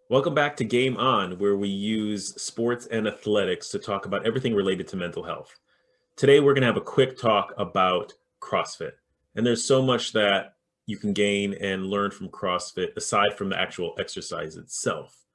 Welcome back to Game On, where we use sports and athletics to talk about everything related to mental health. Today, we're going to have a quick talk about CrossFit. And there's so much that you can gain and learn from CrossFit aside from the actual exercise itself.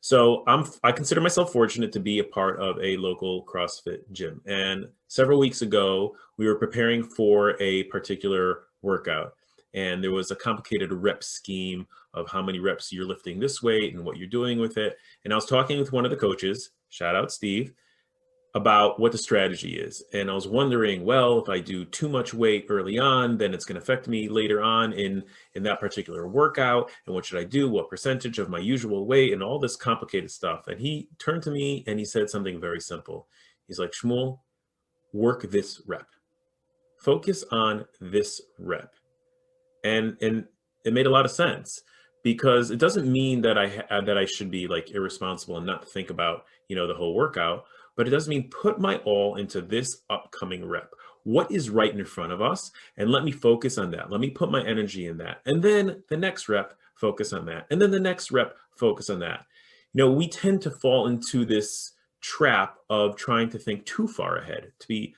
So I consider myself fortunate to be a part of a local CrossFit gym. And several weeks ago, we were preparing for a particular workout. And there was a complicated rep scheme of how many reps you're lifting this weight and what you're doing with it. And I was talking with one of the coaches, shout out Steve, about what the strategy is. And I was wondering, well, if I do too much weight early on, then it's going to affect me later on in that particular workout. And what should I do? What percentage of my usual weight and all this complicated stuff. And he turned to me and he said something very simple. He's like, Shmuel, work this rep. Focus on this rep. And it made a lot of sense because it doesn't mean that I should be like irresponsible and not think about, the whole workout, but it does mean put my all into this upcoming rep. What is right in front of us? And let me focus on that. Let me put my energy in that. And then the next rep, focus on that. And then the next rep, focus on that. We tend to fall into this trap of trying to think too far ahead, to be,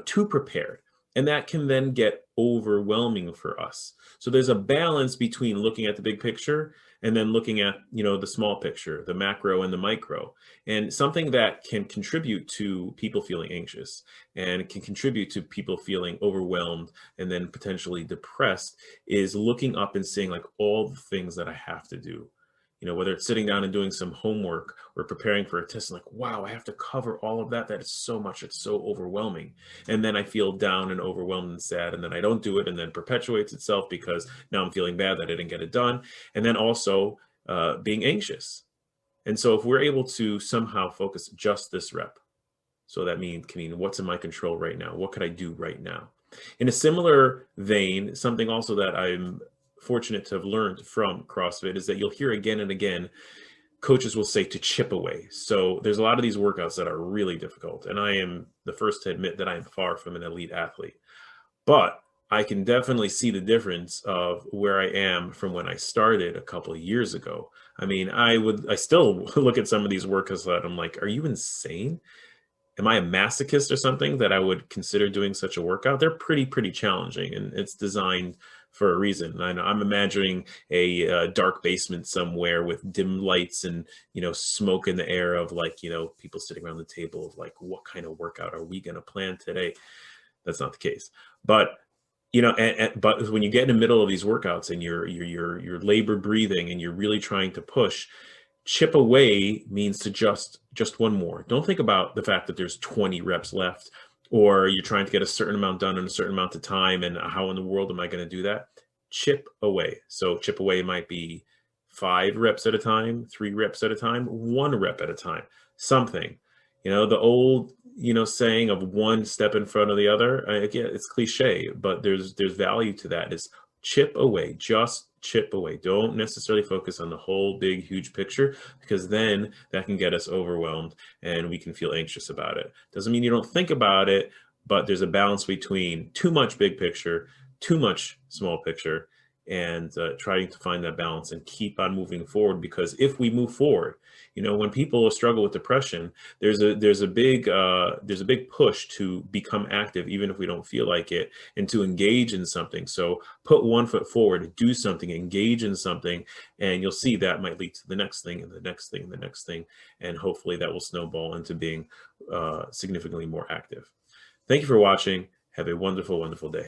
too prepared. And that can then get overwhelming for us. So there's a balance between looking at the big picture and then looking at, the small picture, the macro and the micro. And something that can contribute to people feeling anxious and can contribute to people feeling overwhelmed and then potentially depressed is looking up and seeing like all the things that I have to do. Whether it's sitting down and doing some homework or preparing for a test, like, wow, I have to cover all of that. That is so much. It's so overwhelming. And then I feel down and overwhelmed and sad. And then I don't do it and then perpetuates itself because now I'm feeling bad that I didn't get it done. And then also being anxious. And so if we're able to somehow focus just this rep, so that can mean what's in my control right now? What could I do right now? In a similar vein, something also that I'm fortunate to have learned from CrossFit is that you'll hear again and again, coaches will say to chip away. So there's a lot of these workouts that are really difficult. And I am the first to admit that I am far from an elite athlete. But I can definitely see the difference of where I am from when I started a couple of years ago. I mean, I still look at some of these workouts that I'm like, are you insane? Am I a masochist or something that I would consider doing such a workout? They're pretty challenging, and it's designed for a reason. I'm imagining a dark basement somewhere with dim lights and smoke in the air of like people sitting around the table of like, what kind of workout are we going to plan today? That's not the case, but but when you get in the middle of these workouts and you're labor breathing and you're really trying to push, chip away means to just one more. Don't think about the fact that there's 20 reps left or you're trying to get a certain amount done in a certain amount of time and how in the world am I going to do that? Chip away. So chip away might be 5 reps at a time, 3 reps at a time, 1 rep at a time, something. The old, saying of one step in front of the other, again, it's cliche, but there's value to that. Is chip away, just chip away. Don't necessarily focus on the whole big, huge picture because then that can get us overwhelmed and we can feel anxious about it. Doesn't mean you don't think about it, but there's a balance between too much big picture, too much small picture, and trying to find that balance and keep on moving forward. Because if we move forward, when people struggle with depression, there's a big push to become active, even if we don't feel like it, and to engage in something. So put one foot forward, do something, engage in something, and you'll see that might lead to the next thing and the next thing and the next thing, and hopefully that will snowball into being significantly more active. Thank you for watching. Have a wonderful, wonderful day.